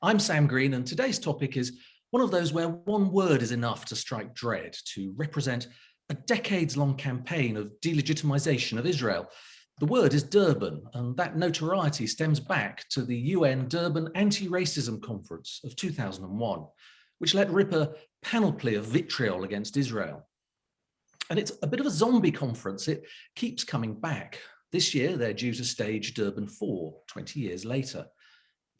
I'm Sam Green, and today's topic is one of those where one word is enough to strike dread, to represent a decades-long campaign of delegitimization of Israel. The word is Durban, and that notoriety stems back to the UN Durban Anti-Racism Conference of 2001, which let rip a panoply of vitriol against Israel. And it's a bit of a zombie conference. It keeps coming back. This year, they're due to stage Durban IV, 20 years later.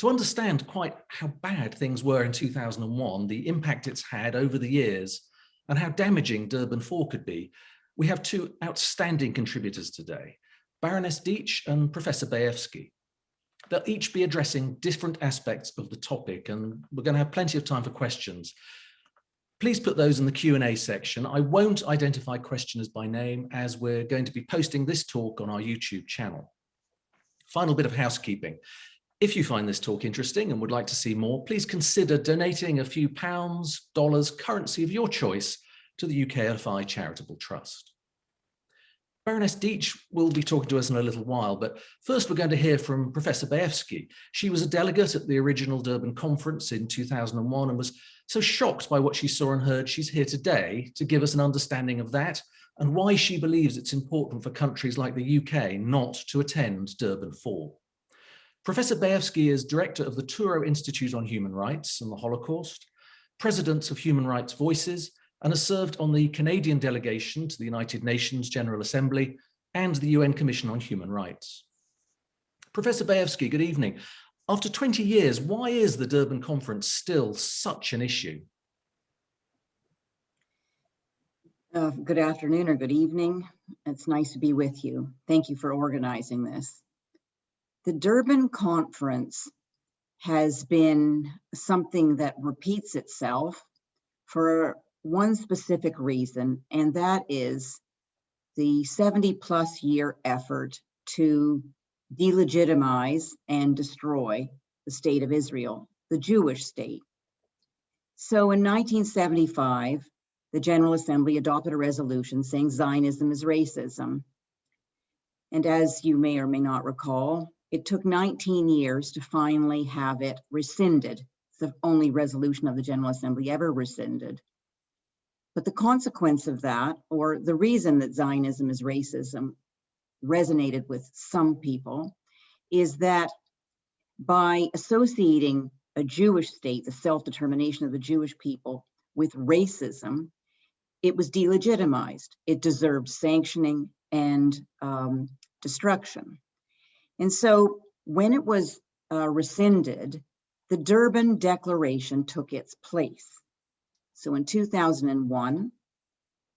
To understand quite how bad things were in 2001, the impact it's had over the years, and how damaging Durban IV could be, we have two outstanding contributors today, Baroness Deech and Professor Bayefsky. They'll each be addressing different aspects of the topic, and we're going to have plenty of time for questions. Please put those in the Q&A section. I won't identify questioners by name, as we're going to be posting this talk on our YouTube channel. Final bit of housekeeping. If you find this talk interesting and would like to see more, please consider donating a few pounds, dollars, currency of your choice to the UKFI Charitable Trust. Baroness Deech will be talking to us in a little while, but first we're going to hear from Professor Bayefsky. She was a delegate at the original Durban Conference in 2001 and was so shocked by what she saw and heard, she's here today to give us an understanding of that and why she believes it's important for countries like the UK not to attend Durban IV. Professor Bayefsky is director of the Touro Institute on Human Rights and the Holocaust, president of Human Rights Voices, and has served on the Canadian delegation to the United Nations General Assembly and the UN Commission on Human Rights. Professor Bayefsky, good evening. After 20 years, why is the Durban Conference still such an issue? Good afternoon or good evening. It's nice to be with you. Thank you for organizing this. The Durban Conference has been something that repeats itself for one specific reason, and that is the 70+ year effort to delegitimize and destroy the state of Israel, the Jewish state. So in 1975, the General Assembly adopted a resolution saying Zionism is racism. And as you may or may not recall, it took 19 years to finally have it rescinded. It's the only resolution of the General Assembly ever rescinded. But the consequence of that, or the reason that Zionism is racism, resonated with some people, is that by associating a Jewish state, the self-determination of the Jewish people, with racism, it was delegitimized. It deserved sanctioning and destruction. And so when it was rescinded, the Durban Declaration took its place. So in 2001,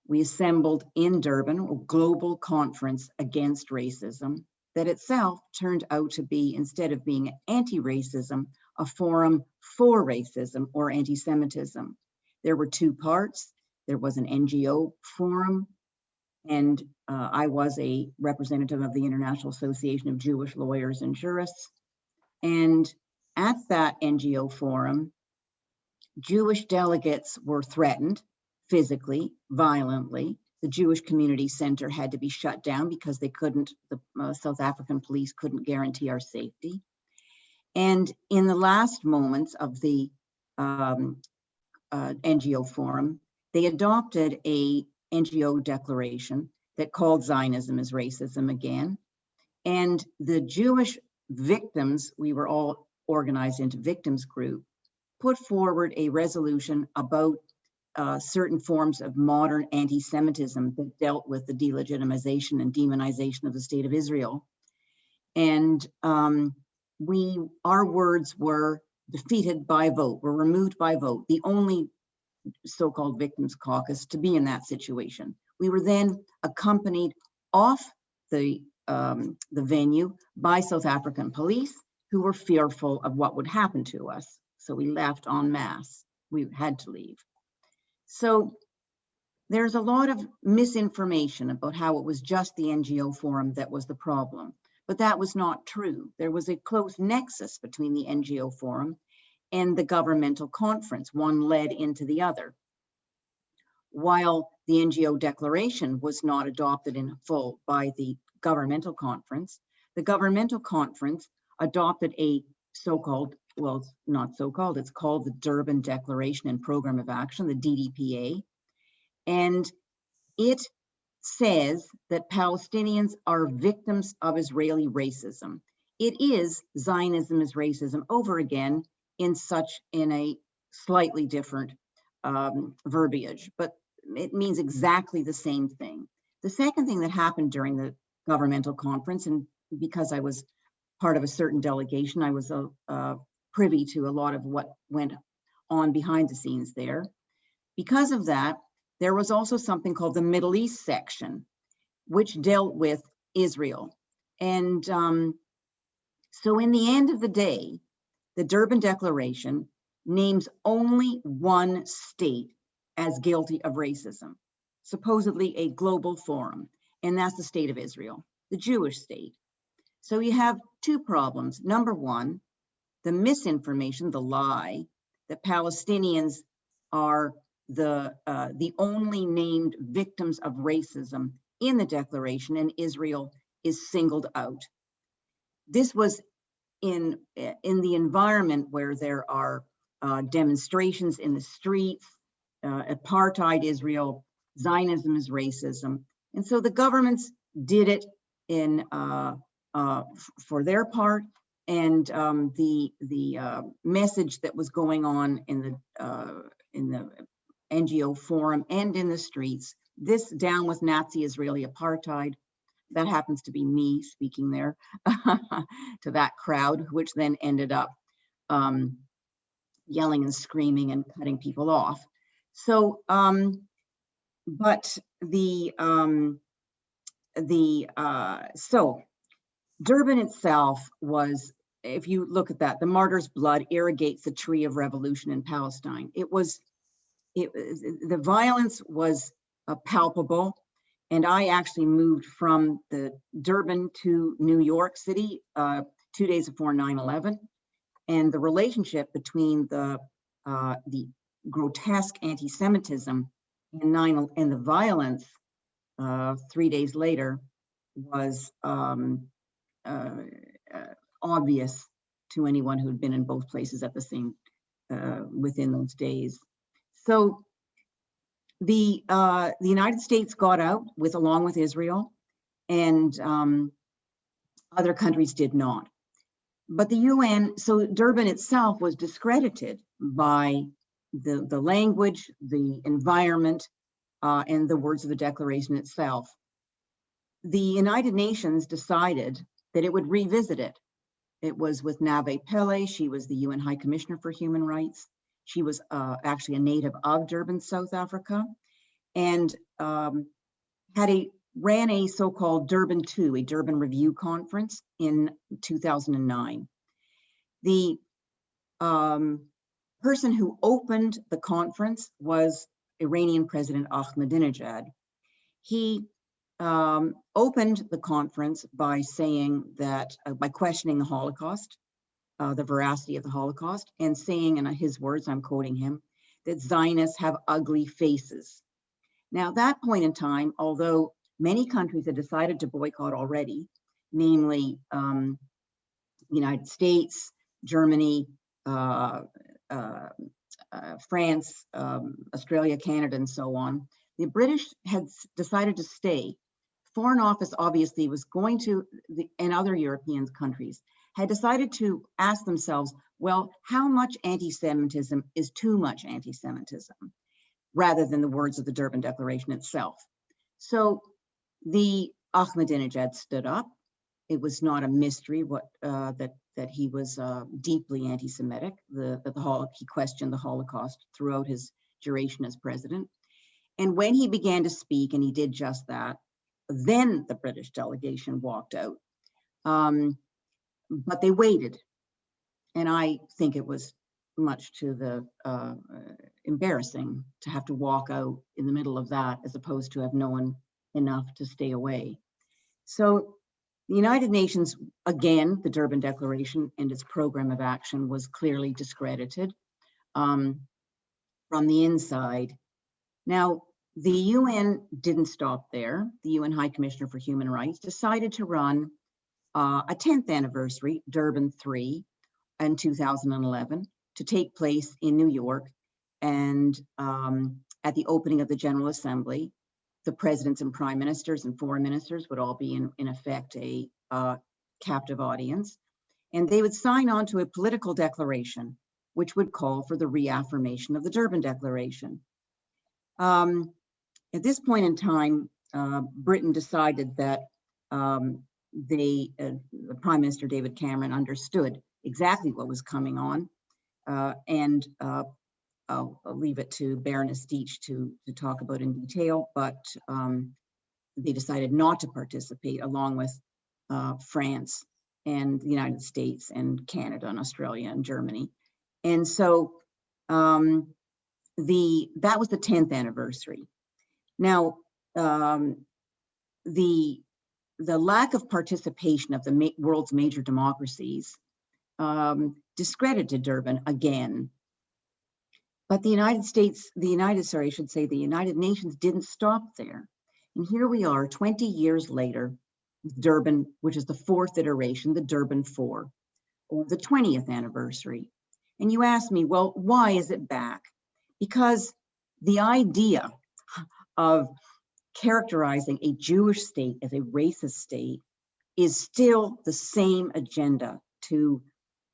we assembled in Durban a global conference against racism that itself turned out to be, instead of being anti-racism, a forum for racism or anti-Semitism. There were two parts. There was an NGO forum, and I was a representative of the International Association of Jewish Lawyers and Jurists. And at that NGO forum, Jewish delegates were threatened physically, violently. The Jewish Community Center had to be shut down because they couldn't, the South African police couldn't guarantee our safety. And in the last moments of the NGO forum, they adopted a NGO declaration that called Zionism as racism again. And the Jewish victims, we were all organized into victims group, put forward a resolution about certain forms of modern anti-Semitism that dealt with the delegitimization and demonization of the state of Israel. And our words were defeated by vote, were removed by vote, the only so-called victims caucus to be in that situation. We were then accompanied off the venue by South African police who were fearful of what would happen to us. So we left en masse. We had to leave. So there's a lot of misinformation about how it was just the NGO forum that was the problem, but that was not true. There was a close nexus between the NGO forum and the governmental conference. One led into the other. While the NGO declaration was not adopted in full by the governmental conference adopted a so-called well, it's not so called, it's called the Durban Declaration and Program of Action, the DDPA. And it says that Palestinians are victims of Israeli racism. It is Zionism is racism over again in a slightly different verbiage, but it means exactly the same thing. The second thing that happened during the governmental conference, and because I was part of a certain delegation, I was privy to a lot of what went on behind the scenes there. Because of that, there was also something called the Middle East section, which dealt with Israel. And so in the end of the day, the Durban Declaration names only one state as guilty of racism, supposedly a global forum, and that's the state of Israel, the Jewish state. So you have two problems. Number one, the misinformation, the lie, that Palestinians are the only named victims of racism in the declaration, and Israel is singled out. This was in the environment where there are demonstrations in the streets, apartheid Israel, Zionism is racism. And so the governments did it in for their part, and the message that was going on in the NGO forum and in the streets, this down with Nazi Israeli apartheid. That happens to be me speaking there to that crowd, which then ended up yelling and screaming and cutting people off. So, so Durban itself was, if you look at that, the martyr's blood irrigates the tree of revolution in Palestine. The violence was palpable. And I actually moved from the Durban to New York City 2 days before 9/11, and the relationship between the grotesque anti-Semitism and the violence 3 days later was obvious to anyone who had been in both places at the same within those days. So the United States got out along with Israel, and other countries did not. But the UN, so Durban itself was discredited by the language, the environment, and the words of the declaration itself. The United Nations decided that it would revisit it. It was with Nave Pillay. She was the UN High Commissioner for Human Rights. She was actually a native of Durban, South Africa, and ran a so-called Durban II, a Durban Review Conference in 2009. The person who opened the conference was Iranian President Ahmadinejad. He opened the conference by saying that, by questioning the Holocaust, the veracity of the Holocaust, and saying, in his words, I'm quoting him, that Zionists have ugly faces. Now, at that point in time, although many countries had decided to boycott already, namely United States, Germany, France, Australia, Canada, and so on, the British had decided to stay. Foreign Office obviously was going to, and other European countries, had decided to ask themselves, well, how much anti-Semitism is too much anti-Semitism, rather than the words of the Durban Declaration itself. So the Ahmadinejad stood up. It was not a mystery that he was deeply anti-Semitic. He questioned the Holocaust throughout his duration as president. And when he began to speak, and he did just that, then the British delegation walked out. But they waited. And I think it was much to the embarrassing to have to walk out in the middle of that, as opposed to have known enough to stay away. So the United Nations, again, the Durban Declaration and its program of action was clearly discredited from the inside. Now, the UN didn't stop there. The UN High Commissioner for Human Rights decided to run a 10th anniversary, Durban III, in 2011 to take place in New York. And at the opening of the General Assembly, the presidents and prime ministers and foreign ministers would all be in effect a captive audience. And they would sign on to a political declaration, which would call for the reaffirmation of the Durban Declaration. At this point in time, Britain decided that the Prime Minister David Cameron understood exactly what was coming on, and I'll leave it to Baroness Deech to talk about in detail, but they decided not to participate along with France and the United States and Canada and Australia and Germany. And so that was the 10th anniversary. Now, the lack of participation of the world's major democracies discredited Durban again. But the United Nations didn't stop there. And here we are 20 years later, Durban, which is the 4th iteration, the Durban IV, or the 20th anniversary. And you ask me, well, why is it back? Because the idea of characterizing a Jewish state as a racist state is still the same agenda to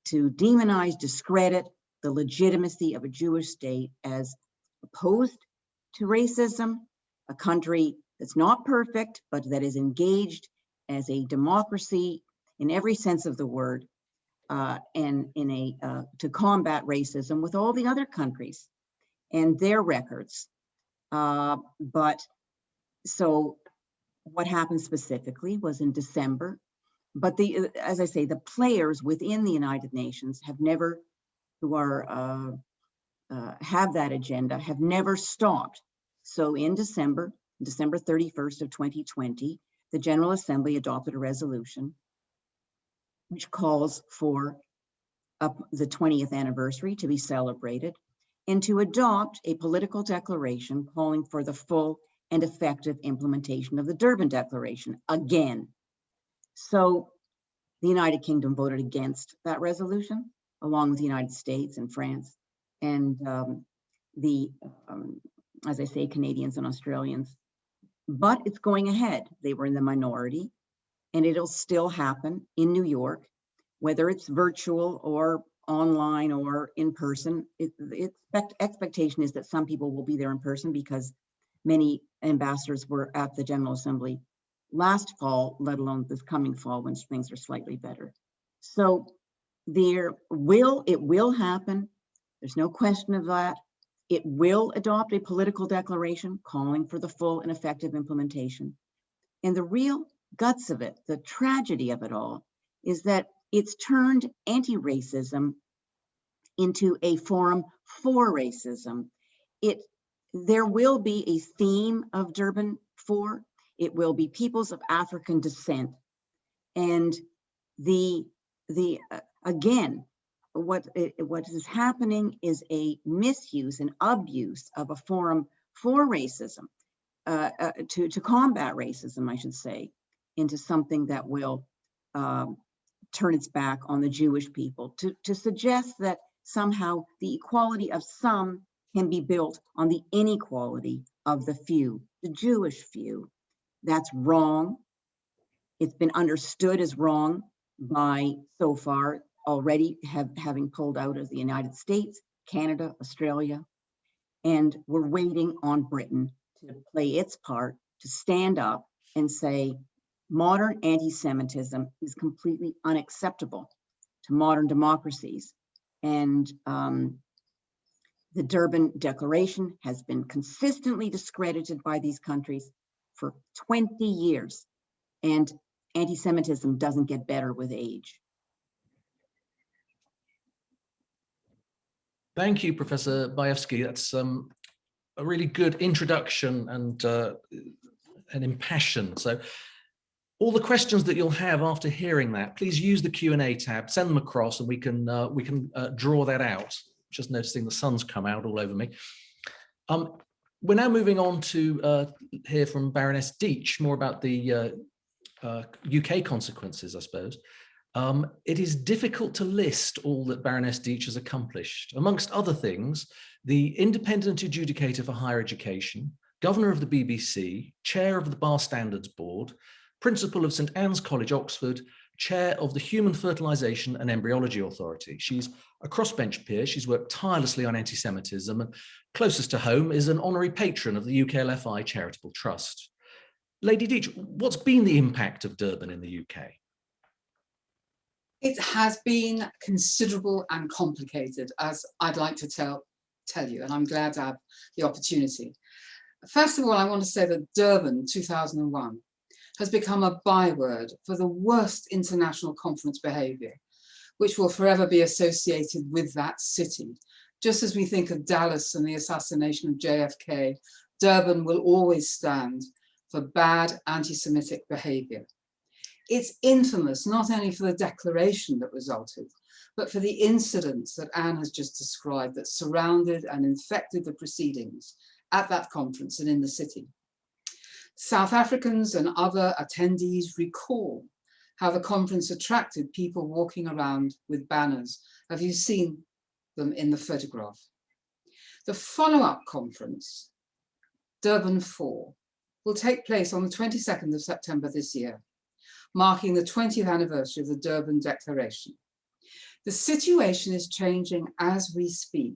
demonize, discredit the legitimacy of a Jewish state as opposed to racism, a country that's not perfect, but that is engaged as a democracy in every sense of the word, and to combat racism with all the other countries and their records. But so what happened specifically was in December, but as I say, the players within the United Nations have never, who are have that agenda, have never stopped. So in December 31st of 2020, the General Assembly adopted a resolution which calls for the 20th anniversary to be celebrated and to adopt a political declaration calling for the full and effective implementation of the Durban Declaration again. So the United Kingdom voted against that resolution, along with the United States and France, and as I say, Canadians and Australians. But it's going ahead. They were in the minority, and it'll still happen in New York, whether it's virtual or online or in person. Expectation is that some people will be there in person because many ambassadors were at the General Assembly last fall, let alone this coming fall when things are slightly better. So it will happen. There's no question of that. It will adopt a political declaration calling for the full and effective implementation. And the real guts of it, the tragedy of it all, is that it's turned anti-racism into a forum for racism. There will be a theme of Durban IV. It will be peoples of African descent. And again, what is happening is a misuse and abuse of a forum for racism, to combat racism, I should say, into something that will turn its back on the Jewish people, to suggest that somehow the equality of some can be built on the inequality of the few, the Jewish few. That's wrong. It's been understood as wrong by, so far, already having pulled out of the United States, Canada, Australia, and we're waiting on Britain to play its part, to stand up and say, modern anti-Semitism is completely unacceptable to modern democracies. And the Durban Declaration has been consistently discredited by these countries for 20 years, and anti-Semitism doesn't get better with age. Thank you, Professor Bayefsky. That's a really good introduction and impassioned. So all the questions that you'll have after hearing that, please use the Q&A tab, send them across, and we can draw that out. Just noticing the sun's come out all over me. We're now moving on to hear from Baroness Deech, more about the UK consequences, I suppose. It is difficult to list all that Baroness Deech has accomplished. Amongst other things, the Independent Adjudicator for Higher Education, Governor of the BBC, Chair of the Bar Standards Board, Principal of St Anne's College, Oxford, Chair of the Human Fertilisation and Embryology Authority. She's a crossbench peer. She's worked tirelessly on anti-Semitism, and closest to home is an honorary patron of the UKLFI Charitable Trust. Lady Deech, what's been the impact of Durban in the UK? It has been considerable and complicated, as I'd like to tell you, and I'm glad to have the opportunity. First of all, I want to say that Durban 2001 has become a byword for the worst international conference behaviour, which will forever be associated with that city. Just as we think of Dallas and the assassination of JFK, Durban will always stand for bad anti-Semitic behaviour. It's infamous not only for the declaration that resulted, but for the incidents that Anne has just described that surrounded and infected the proceedings at that conference and in the city. South Africans and other attendees recall how the conference attracted people walking around with banners. Have you seen them in the photograph? The follow-up conference, Durban IV, will take place on the 22nd of September this year, marking the 20th anniversary of the Durban Declaration. The situation is changing as we speak,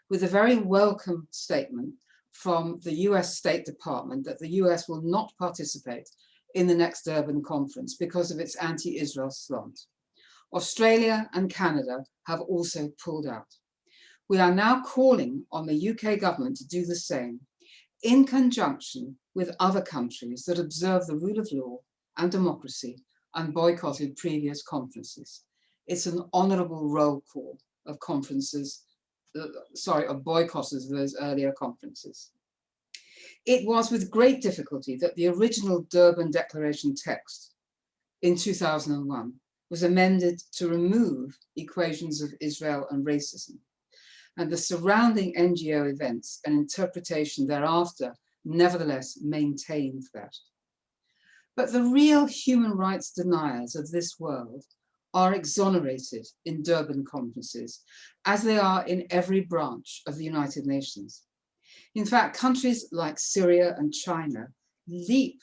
with a very welcome statement from the US State Department that the US will not participate in the next Durban conference because of its anti-Israel slant. Australia and Canada have also pulled out. We are now calling on the UK government to do the same, in conjunction with other countries that observe the rule of law and democracy and boycotted previous conferences. It's an honourable roll call of conferences, of boycotters of those earlier conferences. It was with great difficulty that the original Durban Declaration text in 2001 was amended to remove equations of Israel and racism, and the surrounding NGO events and interpretation thereafter nevertheless maintained that. But the real human rights deniers of this world are exonerated in Durban conferences, as they are in every branch of the United Nations. In fact, countries like Syria and China leap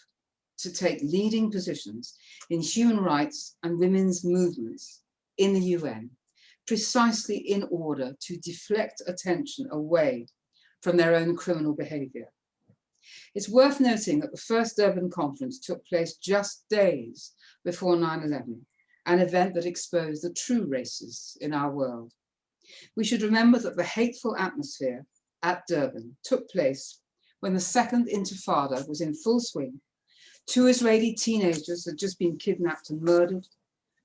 to take leading positions in human rights and women's movements in the UN, precisely in order to deflect attention away from their own criminal behaviour. It's worth noting that the first Durban conference took place just days before 9/11, an event that exposed the true racists in our world. We should remember that the hateful atmosphere at Durban took place when the Second Intifada was in full swing. 2 Israeli teenagers had just been kidnapped and murdered.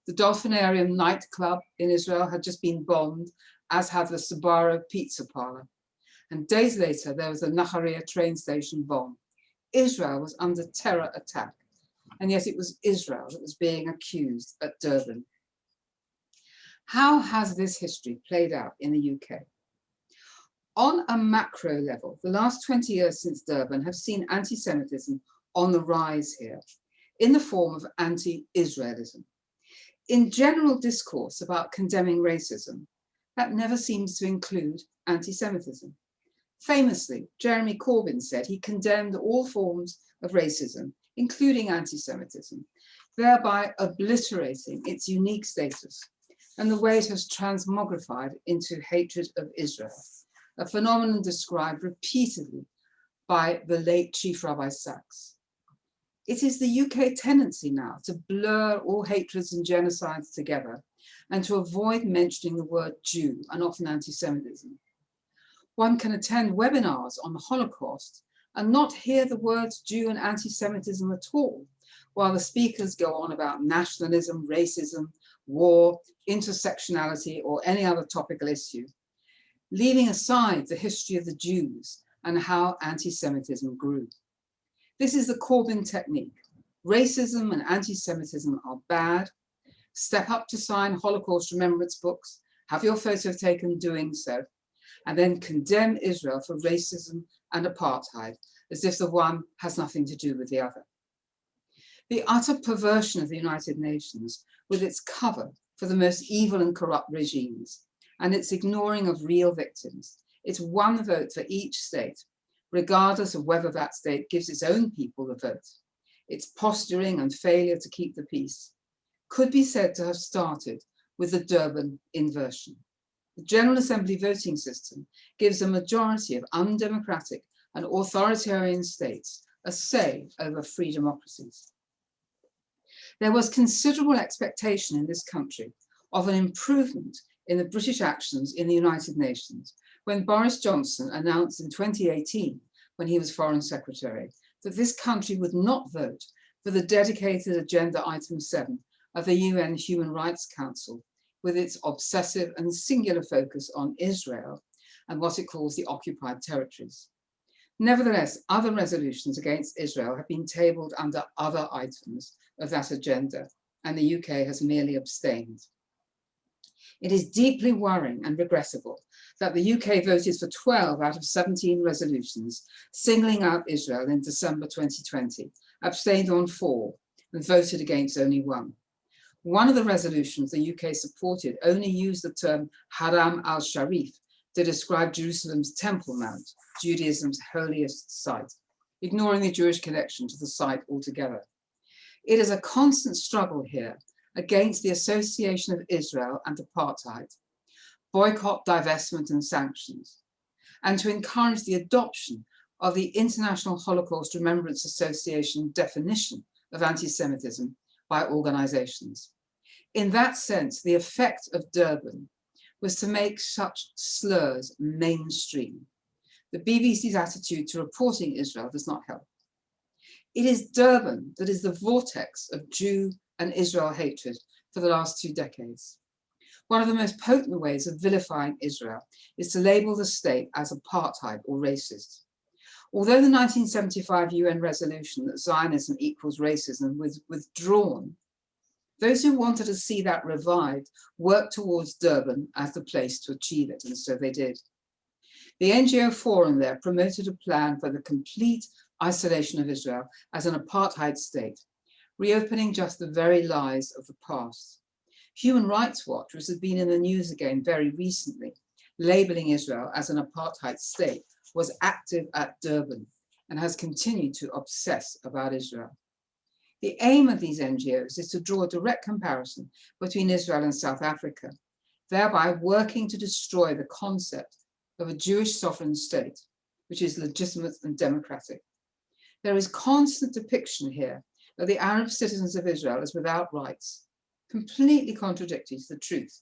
The Dolphinarium nightclub in Israel had just been bombed, as had the Sbarro pizza parlor. And days later, there was the Naharia train station bomb. Israel was under terror attack, and yet it was Israel that was being accused at Durban. How has this history played out in the UK? On a macro level, the last 20 years since Durban have seen anti-Semitism on the rise here, in the form of anti-Israelism. In general discourse about condemning racism, that never seems to include anti-Semitism. Famously, Jeremy Corbyn said he condemned all forms of racism, including anti-Semitism, thereby obliterating its unique status and the way it has transmogrified into hatred of Israel, a phenomenon described repeatedly by the late Chief Rabbi Sachs. It is the UK tendency now to blur all hatreds and genocides together and to avoid mentioning the word Jew and often anti-Semitism. One can attend webinars on the Holocaust and not hear the words Jew and anti-Semitism at all, while the speakers go on about nationalism, racism, war, intersectionality, or any other topical issue, leaving aside the history of the Jews and how anti-Semitism grew. This is the Corbyn technique. Racism and anti-Semitism are bad. Step up to sign Holocaust remembrance books, have your photo taken doing so, and then condemn Israel for racism and apartheid, as if the one has nothing to do with the other. The utter perversion of the United Nations with its cover for the most evil and corrupt regimes and its ignoring of real victims, its one vote for each state, regardless of whether that state gives its own people the vote, its posturing and failure to keep the peace, could be said to have started with the Durban inversion. The General Assembly voting system gives a majority of undemocratic and authoritarian states a say over free democracies. There was considerable expectation in this country of an improvement in the British actions in the United Nations when Boris Johnson announced in 2018, when he was Foreign Secretary, that this country would not vote for the dedicated Agenda Item 7 of the UN Human Rights Council, with its obsessive and singular focus on Israel and what it calls the occupied territories. Nevertheless, other resolutions against Israel have been tabled under other items of that agenda, and the UK has merely abstained. It is deeply worrying and regrettable that the UK voted for 12 out of 17 resolutions singling out Israel in December 2020, abstained on 4, and voted against only 1. One of the resolutions the UK supported only used the term Haram al-Sharif to describe Jerusalem's Temple Mount, Judaism's holiest site, ignoring the Jewish connection to the site altogether. It is a constant struggle here against the association of Israel and apartheid, boycott, divestment, and sanctions, and to encourage the adoption of the International Holocaust Remembrance Association definition of anti-Semitism by organizations. In that sense, the effect of Durban was to make such slurs mainstream. The BBC's attitude to reporting Israel does not help. It is Durban that is the vortex of Jew and Israel hatred for the last 2 decades. One of the most potent ways of vilifying Israel is to label the state as apartheid or racist. Although the 1975 UN resolution that Zionism equals racism was withdrawn, those who wanted to see that revived worked towards Durban as the place to achieve it, and so they did. The NGO Forum there promoted a plan for the complete isolation of Israel as an apartheid state, reopening just the very lies of the past. Human Rights Watch, which has been in the news again very recently, labeling Israel as an apartheid state, was active at Durban and has continued to obsess about Israel. The aim of these NGOs is to draw a direct comparison between Israel and South Africa, thereby working to destroy the concept of a Jewish sovereign state, which is legitimate and democratic. There is constant depiction here of the Arab citizens of Israel as without rights, completely contradictory to the truth.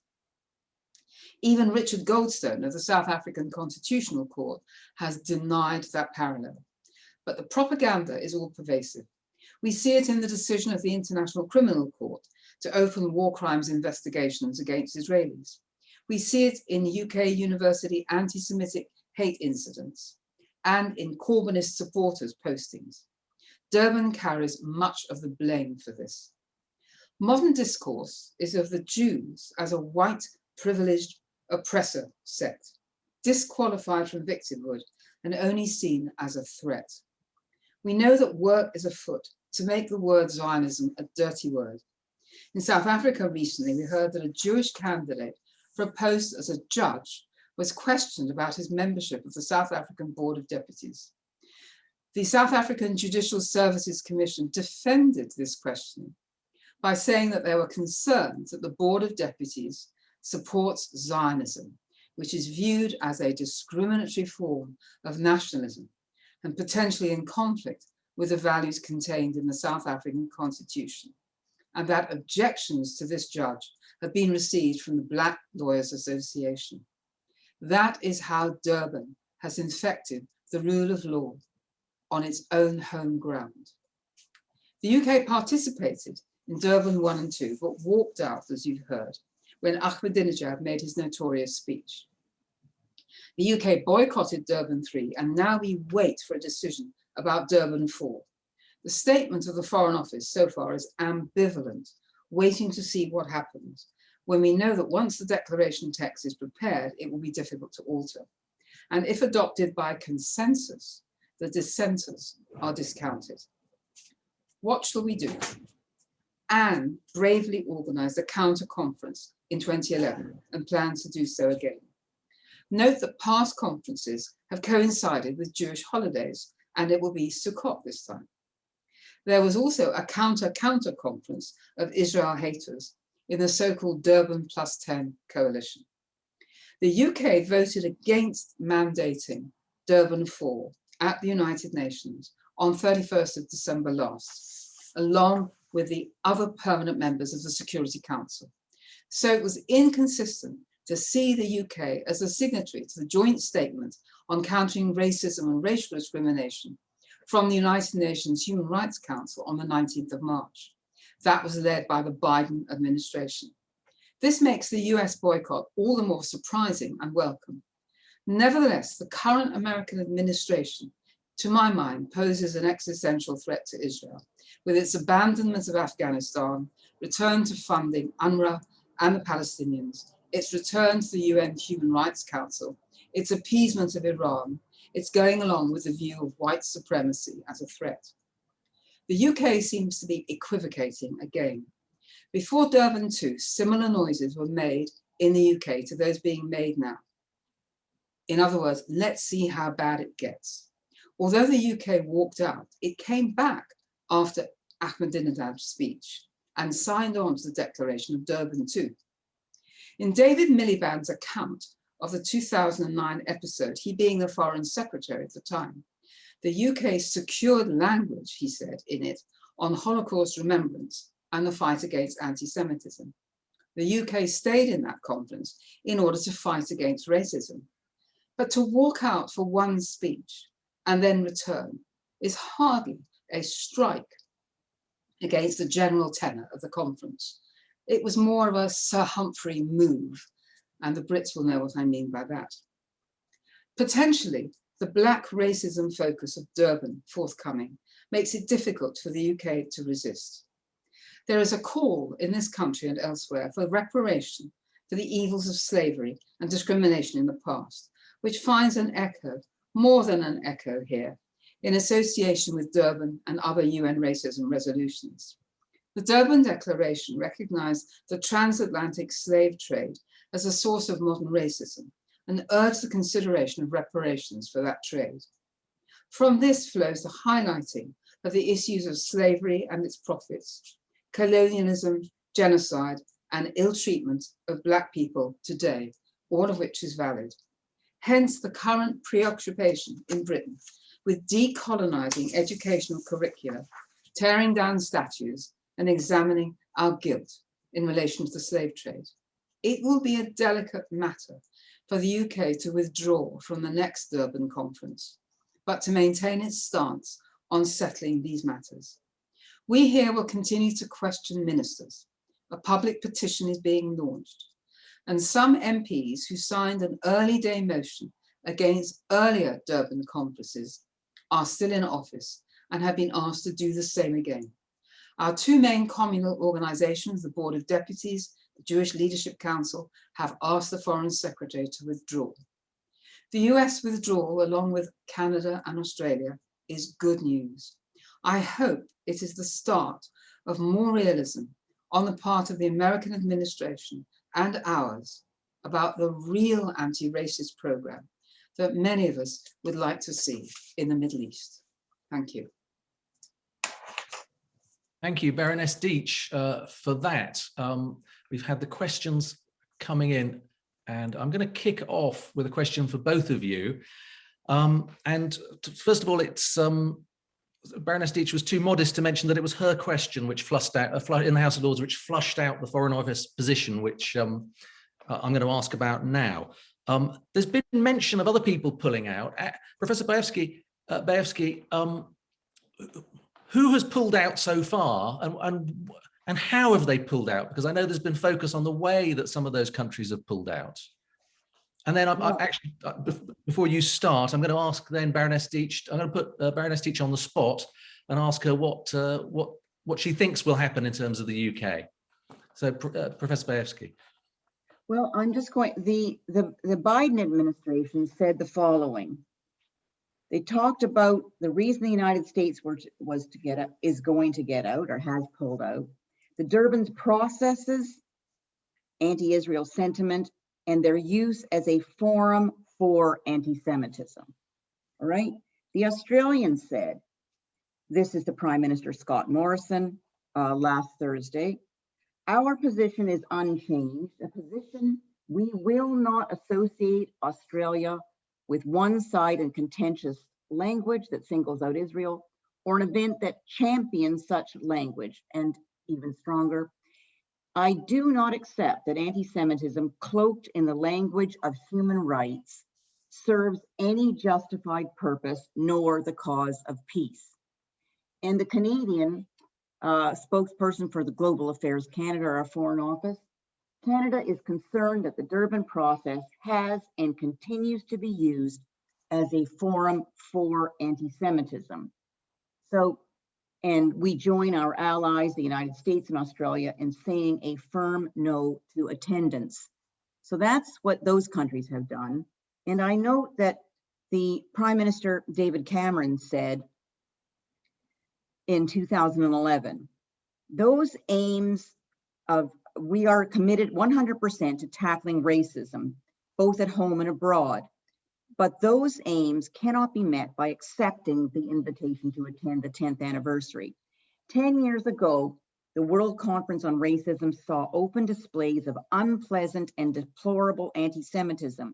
Even Richard Goldstone of the South African Constitutional Court has denied that parallel. But the propaganda is all pervasive. We see it in the decision of the International Criminal Court to open war crimes investigations against Israelis. We see it in UK university anti-Semitic hate incidents and in Corbynist supporters' postings. Durban carries much of the blame for this. Modern discourse is of the Jews as a white, privileged oppressor sect, disqualified from victimhood and only seen as a threat. We know that work is afoot to make the word Zionism a dirty word. In South Africa recently, we heard that a Jewish candidate for a post as a judge was questioned about his membership of the South African Board of Deputies. The South African Judicial Services Commission defended this questioning by saying that there were concerns that the Board of Deputies supports Zionism, which is viewed as a discriminatory form of nationalism and potentially in conflict with the values contained in the South African Constitution, and that objections to this judge have been received from the Black Lawyers Association. That is how Durban has infected the rule of law on its own home ground. The UK participated in Durban I and II, but walked out, as you've heard, when Ahmadinejad made his notorious speech. The UK boycotted Durban III, and now we wait for a decision about Durban IV. The statement of the Foreign Office so far is ambivalent, waiting to see what happens, when we know that once the declaration text is prepared, it will be difficult to alter. And if adopted by consensus, the dissenters are discounted. What shall we do? Anne bravely organised a counter conference in 2011 and plans to do so again. Note that past conferences have coincided with Jewish holidays, and it will be Sukkot this time. There was also a counter-counter conference of Israel haters in the so-called Durban +10 coalition. The UK voted against mandating Durban IV at the United Nations on 31st of December last, along with the other permanent members of the Security Council. So it was inconsistent to see the UK as a signatory to the joint statement on countering racism and racial discrimination from the United Nations Human Rights Council on the 19th of March. That was led by the Biden administration. This makes the US boycott all the more surprising and welcome. Nevertheless, the current American administration, to my mind, poses an existential threat to Israel, with its abandonment of Afghanistan, return to funding UNRWA and the Palestinians, its return to the UN Human Rights Council, its appeasement of Iran, its going along with the view of white supremacy as a threat. The UK seems to be equivocating again. Before Durban II, similar noises were made in the UK to those being made now. In other words, let's see how bad it gets. Although the UK walked out, it came back after Ahmadinejad's speech and signed on to the declaration of Durban II. In David Miliband's account of the 2009 episode, he being the Foreign Secretary at the time, the UK secured language, he said, in it on Holocaust remembrance and the fight against anti-Semitism. The UK stayed in that conference in order to fight against racism. But to walk out for one speech and then return is hardly a strike against the general tenor of the conference. It was more of a Sir Humphrey move, and the Brits will know what I mean by that. Potentially, the black racism focus of Durban forthcoming makes it difficult for the UK to resist. There is a call in this country and elsewhere for reparation for the evils of slavery and discrimination in the past, which finds an echo, more than an echo here, in association with Durban and other UN racism resolutions. The Durban Declaration recognized the transatlantic slave trade as a source of modern racism and urged the consideration of reparations for that trade. From this flows the highlighting of the issues of slavery and its profits, colonialism, genocide, and ill treatment of Black people today, all of which is valid. Hence the current preoccupation in Britain with decolonizing educational curricula, tearing down statues, and examining our guilt in relation to the slave trade. It will be a delicate matter for the UK to withdraw from the next Durban Conference, but to maintain its stance on settling these matters. We here will continue to question ministers. A public petition is being launched, and some MPs who signed an early day motion against earlier Durban conferences are still in office and have been asked to do the same again. Our two main communal organizations, the Board of Deputies, the Jewish Leadership Council, have asked the Foreign Secretary to withdraw. The US withdrawal, along with Canada and Australia, is good news. I hope it is the start of more realism on the part of the American administration and ours about the real anti-racist program that many of us would like to see in the Middle East. Thank you. Thank you, Baroness Deech, for that. We've had the questions coming in, and I'm going to kick off with a question for both of you. First of all, it's Baroness Deech was too modest to mention that it was her question which flushed out in the House of Lords, which flushed out the Foreign Office position, which I'm going to ask about now. There's been mention of other people pulling out. Professor Bayefsky, who has pulled out so far, and how have they pulled out? Because I know there's been focus on the way that some of those countries have pulled out. And then actually, before you start, I'm going to ask then Baroness Deech. I'm going to put Baroness Deech on the spot and ask her what she thinks will happen in terms of the UK. So, Professor Bayefsky. Well, I'm just going. The Biden administration said the following: They talked about the reason the United States is going to get out or has pulled out, the Durban's processes, anti-Israel sentiment, and their use as a forum for anti-Semitism. All right. The Australians said, this is the Prime Minister Scott Morrison last Thursday, our position is unchanged, a position we will not associate Australia with one side and contentious language that singles out Israel, or an event that champions such language, and even stronger, I do not accept that anti-Semitism cloaked in the language of human rights serves any justified purpose nor the cause of peace. And the Canadian spokesperson for the Global Affairs Canada, our Foreign Office, Canada is concerned that the Durban process has and continues to be used as a forum for anti-Semitism. So, and we join our allies, the United States and Australia, in saying a firm no to attendance. So that's what those countries have done. And I note that the Prime Minister, David Cameron, said in 2011, those aims of, we are committed 100% to tackling racism, both at home and abroad. But those aims cannot be met by accepting the invitation to attend the 10th anniversary. 10 years ago, the World Conference on Racism saw open displays of unpleasant and deplorable anti-Semitism.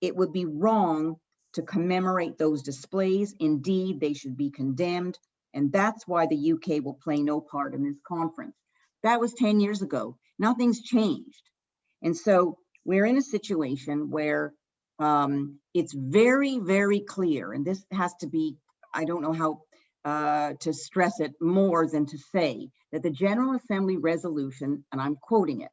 It would be wrong to commemorate those displays. Indeed, they should be condemned. And that's why the UK will play no part in this conference. That was 10 years ago. Nothing's changed. And so we're in a situation where it's very, very clear, and this has to be, I don't know how to stress it more than to say that the General Assembly resolution, and I'm quoting it,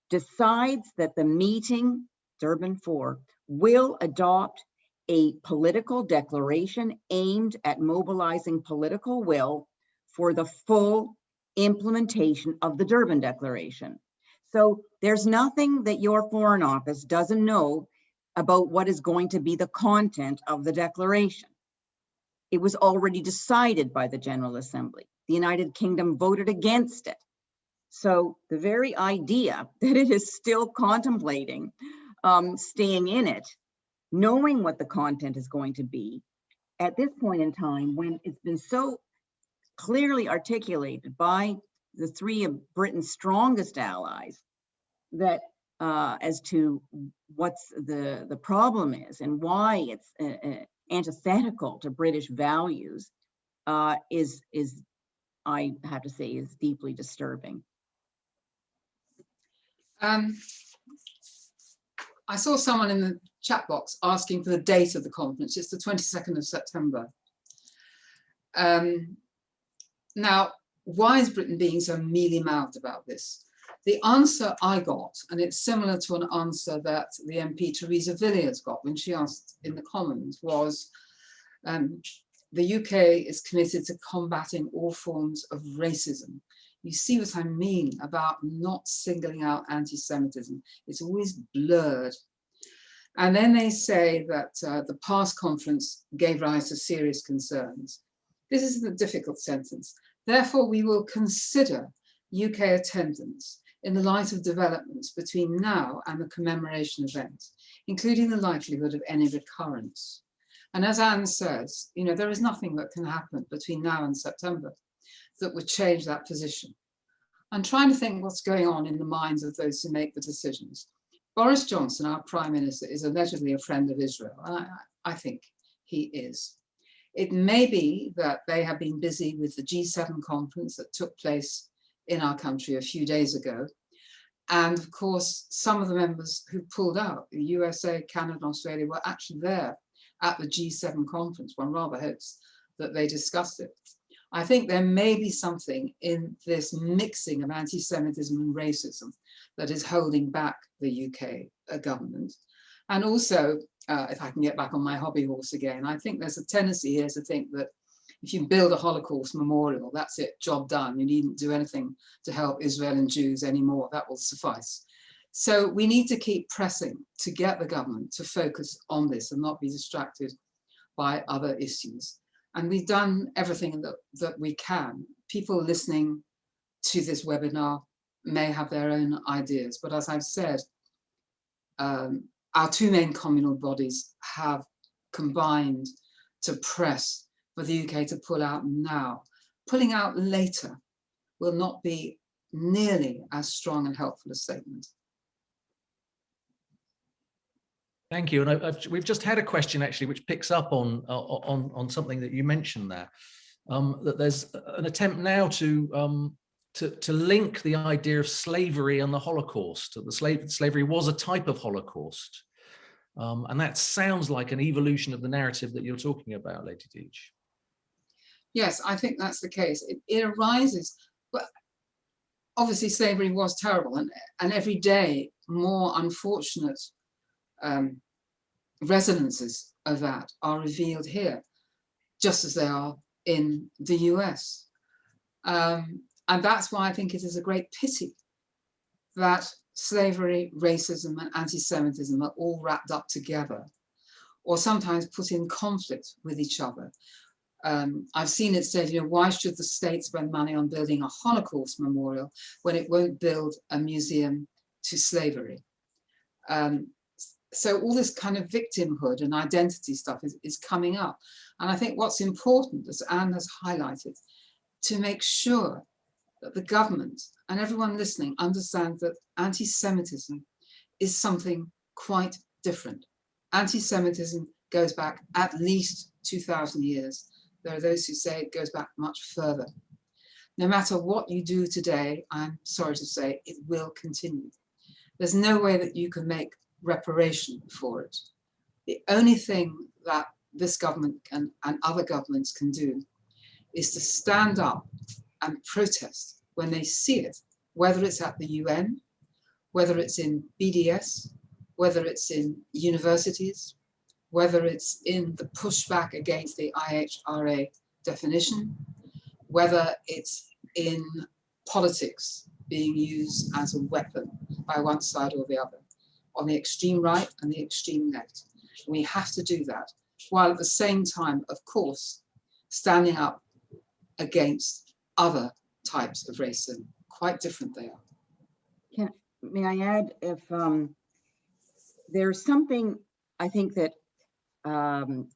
decides that the meeting, Durban IV, will adopt a political declaration aimed at mobilizing political will for the full implementation of the Durban Declaration. So there's nothing that your Foreign Office doesn't know about what is going to be the content of the declaration. It was already decided by the General Assembly. The United Kingdom voted against it. So the very idea that it is still contemplating staying in it, knowing what the content is going to be, at this point in time, when it's been so clearly articulated by the three of Britain's strongest allies, that as to what's the problem is and why it's antithetical to British values, is I have to say, is deeply disturbing. I saw someone in the chat box asking for the date of the conference. It's the 22nd of September. Now, why is Britain being so mealy-mouthed about this? The answer I got, and it's similar to an answer that the MP Theresa Villiers got when she asked in the Commons, was the UK is committed to combating all forms of racism. You see what I mean about not singling out anti-Semitism. It's always blurred. And then they say that the past conference gave rise to serious concerns. This is a difficult sentence. Therefore, we will consider UK attendance in the light of developments between now and the commemoration event, including the likelihood of any recurrence. And as Anne says, you know, there is nothing that can happen between now and September that would change that position. I'm trying to think what's going on in the minds of those who make the decisions. Boris Johnson, our Prime Minister, is allegedly a friend of Israel. And I think he is. It may be that they have been busy with the G7 conference that took place in our country a few days ago. And of course, some of the members who pulled out, the USA, Canada, and Australia, were actually there at the G7 conference. One rather hopes that they discussed it. I think there may be something in this mixing of anti-Semitism and racism that is holding back the UK government. And also, if I can get back on my hobby horse again, I think there's a tendency here to think that if you build a Holocaust memorial, that's it, job done. You needn't do anything to help Israel and Jews anymore. That will suffice. So we need to keep pressing to get the government to focus on this and not be distracted by other issues. And we've done everything that we can. People listening to this webinar may have their own ideas, but as I've said, our two main communal bodies have combined to press for the UK to pull out now. Pulling out later will not be nearly as strong and helpful a statement. Thank you. And we've just had a question actually, which picks up on something that you mentioned there, that there's an attempt now to link the idea of slavery and the Holocaust. Slavery was a type of Holocaust. And that sounds like an evolution of the narrative that you're talking about, Lady Deech. Yes, I think that's the case. It arises, but obviously slavery was terrible, and every day more unfortunate resonances of that are revealed here, just as they are in the US. And that's why I think it is a great pity that slavery, racism, and anti-Semitism are all wrapped up together, or sometimes put in conflict with each other. I've seen it said, why should the state spend money on building a Holocaust memorial when it won't build a museum to slavery? So all this kind of victimhood and identity stuff is coming up. And I think what's important, as Anne has highlighted, to make sure that the government and everyone listening understands that anti-Semitism is something quite different. Anti-Semitism goes back at least 2,000 years. There are those who say it goes back much further. No matter what you do today, I'm sorry to say, it will continue. There's no way that you can make reparation for it. The only thing that this government and other governments can do is to stand up and protest when they see it, whether it's at the UN, whether it's in BDS, whether it's in universities, whether it's in the pushback against the IHRA definition, whether it's in politics being used as a weapon by one side or the other, on the extreme right and the extreme left. We have to do that, while at the same time, of course, standing up against other types of racism. Quite different they are. May I add, if there's something I think that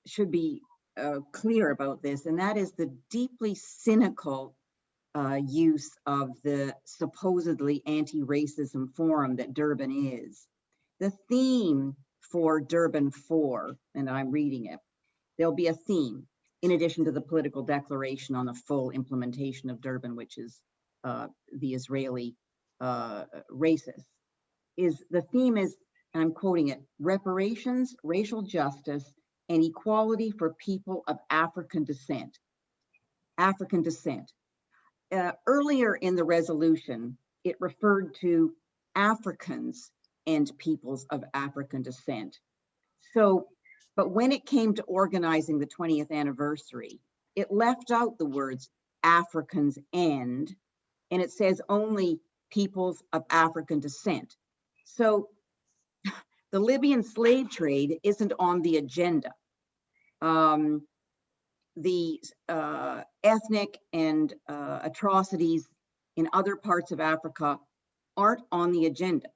should be clear about this, and that is the deeply cynical use of the supposedly anti-racism forum that Durban is. The theme for Durban IV, and I'm reading it, there'll be a theme in addition to the political declaration on the full implementation of Durban, which is the Israeli racist, the theme is, and I'm quoting it, reparations, racial justice, and equality for people of African descent. African descent. Earlier in the resolution, it referred to Africans and peoples of African descent. So, but when it came to organizing the 20th anniversary, it left out the words Africans and it says only peoples of African descent. So the Libyan slave trade isn't on the agenda. The ethnic and atrocities in other parts of Africa aren't on the agenda.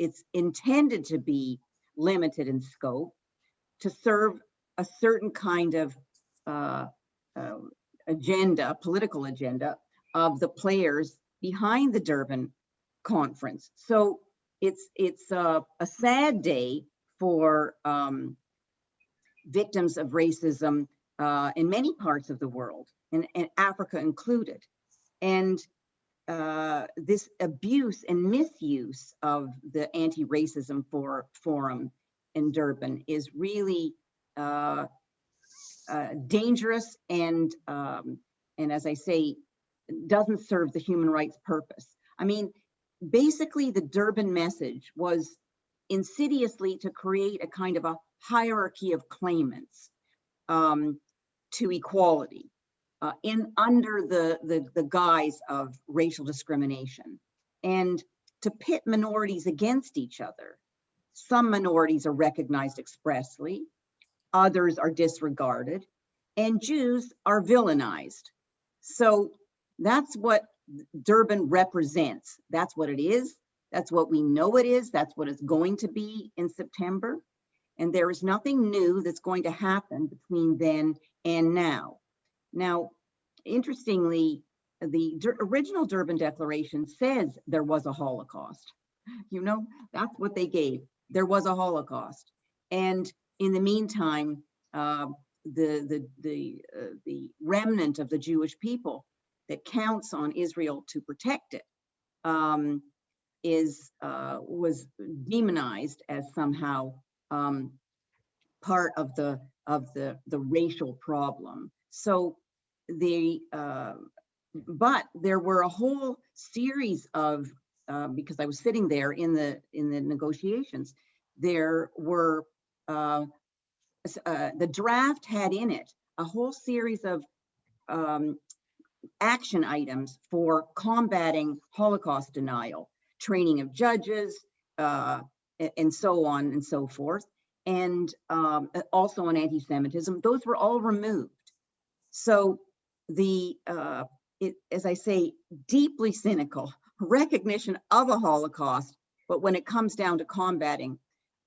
It's intended to be limited in scope to serve a certain kind of agenda, political agenda of the players behind the Durban Conference. So it's a sad day for victims of racism in many parts of the world, and Africa included. And this abuse and misuse of the anti-racism forum in Durban is really dangerous and as I say, doesn't serve the human rights purpose. I mean, basically the Durban message was insidiously to create a kind of a hierarchy of claimants to equality under the guise of racial discrimination, and to pit minorities against each other Some minorities are recognized expressly, others are disregarded, and Jews are villainized. So that's what Durban represents. That's what it is. That's what we know it is. That's what it's going to be in September. And there is nothing new that's going to happen between then and now. Now, interestingly, the original Durban Declaration says there was a Holocaust. You know, that's what they gave. There was a Holocaust. And in the meantime, the remnant of the Jewish people that counts on Israel to protect it was demonized as somehow part of the racial problem. So but there were a whole series of because I was sitting there in the negotiations, there were the draft had in it a whole series of action items for combating Holocaust denial, training of judges, and so on and so forth, and also on anti-Semitism. Those were all removed. So as I say, deeply cynical recognition of a Holocaust, but when it comes down to combating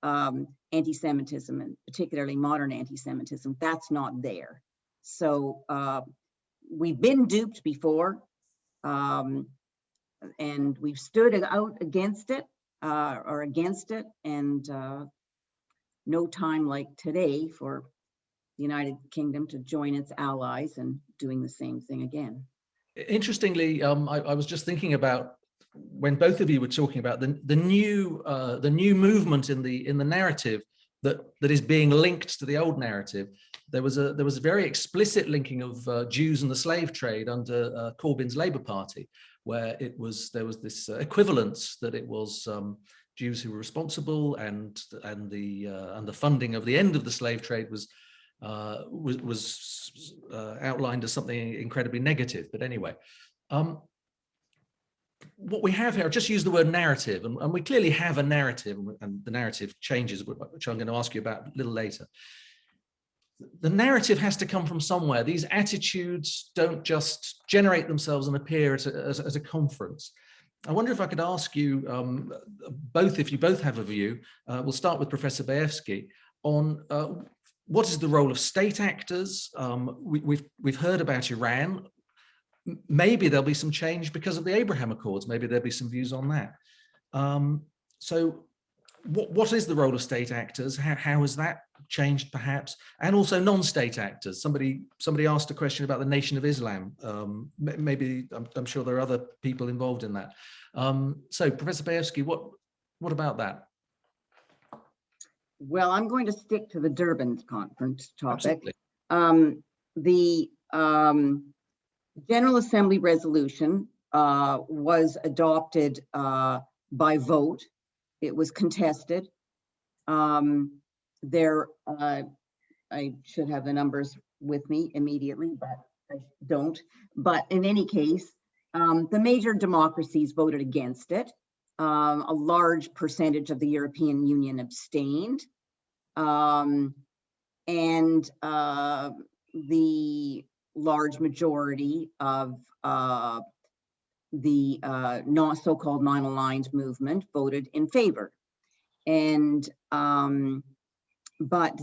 anti-Semitism, and particularly modern anti-Semitism, that's not there. So we've been duped before, and we've stood out against it, and no time like today for the United Kingdom to join its allies and doing the same thing again. Interestingly, I was just thinking about when both of you were talking about the new movement in the narrative that is being linked to the old narrative. There was a very explicit linking of Jews and the slave trade under Corbyn's Labour Party, where there was this equivalence that it was Jews who were responsible, and the funding of the end of the slave trade was outlined as something incredibly negative. But anyway, what we have here, I'll just use the word narrative, and we clearly have a narrative, and the narrative changes, which I'm going to ask you about a little later. The narrative has to come from somewhere. These attitudes don't just generate themselves and appear at a conference. I wonder if I could ask you both, if you both have a view, we'll start with Professor Bayefsky, on what is the role of state actors? We've heard about Iran. Maybe there'll be some change because of the Abraham Accords. Maybe there'll be some views on that. So what is the role of state actors? How has that changed, perhaps? And also non-state actors. Somebody asked a question about the Nation of Islam. Maybe I'm sure there are other people involved in that. So Professor Bayefsky, what about that? Well, I'm going to stick to the Durban Conference topic. Absolutely. The General Assembly resolution was adopted by vote. It was contested. I should have the numbers with me immediately, but I don't. But in any case, the major democracies voted against it. A large percentage of the European Union abstained. And the large majority of the so-called non-aligned movement voted in favor. And but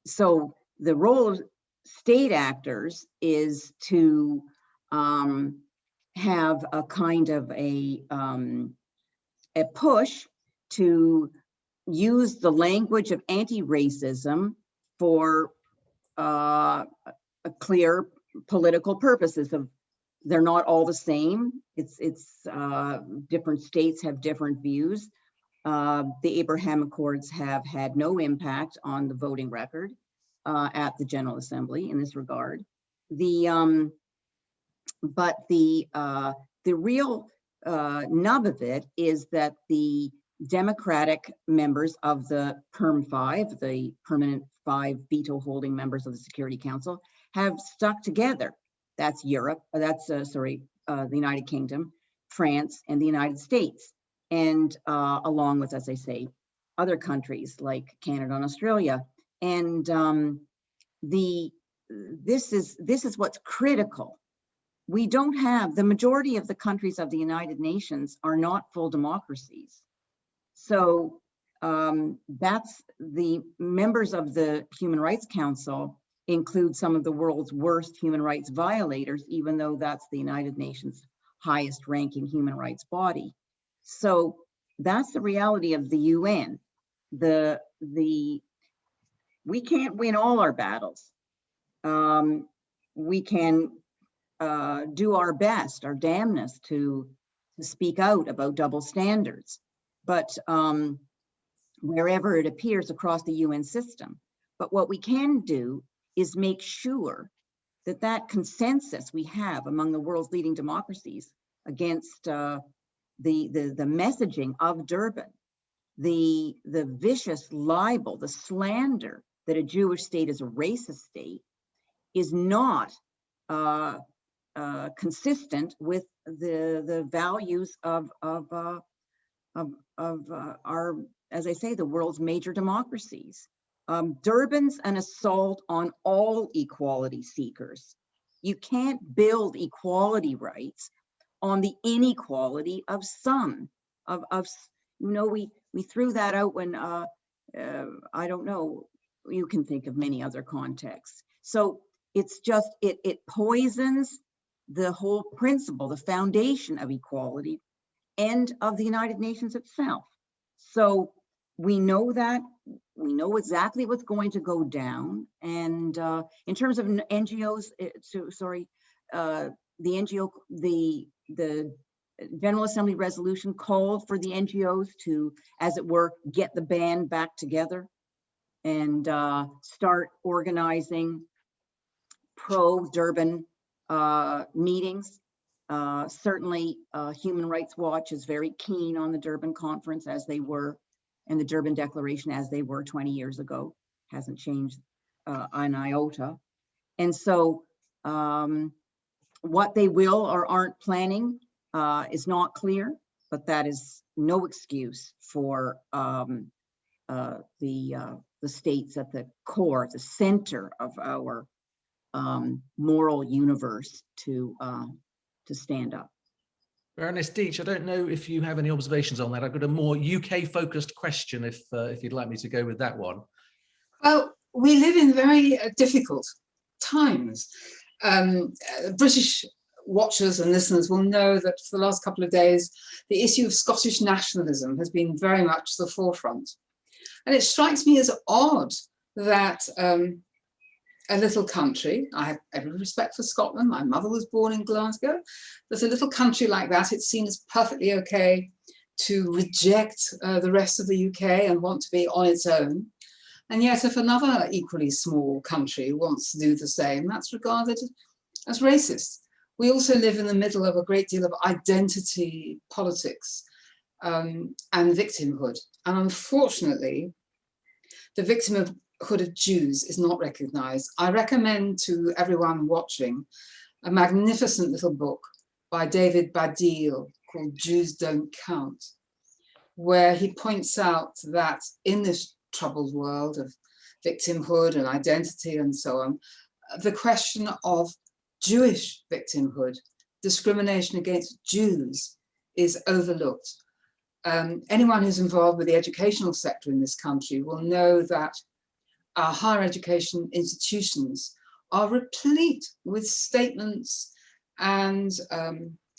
so the role of state actors is to have a kind of a push to use the language of anti-racism for a clear political purposes. Of they're not all the same. It's different states have different views. The Abraham Accords have had no impact on the voting record at the General Assembly in this regard. But the real nub of it is that the Democratic members of the Perm 5, the Permanent 5 veto holding members of the Security Council, have stuck together. That's Europe, the United Kingdom, France, and the United States. and along with, as I say, other countries like Canada and Australia. And this is what's critical. We don't have, the majority of the countries of the United Nations are not full democracies. So that's the members of the Human Rights Council include some of the world's worst human rights violators, even though that's the United Nations highest ranking human rights body. So that's the reality of the UN. We can't win all our battles. We can do our best, our damnness to speak out about double standards, but wherever it appears across the UN system. But what we can do is make sure that that consensus we have among the world's leading democracies against the messaging of Durban, the vicious libel, the slander that a Jewish state is a racist state, is not consistent with the values of our, as I say, the world's major democracies. Durban's an assault on all equality seekers. You can't build equality rights on the inequality of some. We threw that out when I don't know. You can think of many other contexts. So it's just it poisons the whole principle, the foundation of equality, and of the United Nations itself. So we know that. We know exactly what's going to go down. And in terms of NGOs, the General Assembly resolution called for the NGOs to, as it were, get the band back together and start organizing pro-Durban meetings. Certainly, Human Rights Watch is very keen on the Durban Conference, as they were, and the Durban Declaration as they were 20 years ago. Hasn't changed an iota. And so what they will or aren't planning is not clear, but that is no excuse for the states at the core, the center of our moral universe to stand up. Baroness Deech, I don't know if you have any observations on that. I've got a more UK-focused question, if you'd like me to go with that one. Well, we live in very difficult times. British watchers and listeners will know that for the last couple of days, the issue of Scottish nationalism has been very much the forefront. And it strikes me as odd that a little country, I have every respect for Scotland, my mother was born in Glasgow, there's a little country like that, it's seen as perfectly okay to reject the rest of the UK and want to be on its own. And yet if another equally small country wants to do the same, that's regarded as racist. We also live in the middle of a great deal of identity politics and victimhood. And unfortunately, the victimhood of Jews is not recognized. I recommend to everyone watching a magnificent little book by David Baddiel called Jews Don't Count, where he points out that in this troubled world of victimhood and identity and so on, the question of Jewish victimhood, discrimination against Jews, is overlooked. Anyone who's involved with the educational sector in this country will know that our higher education institutions are replete with statements and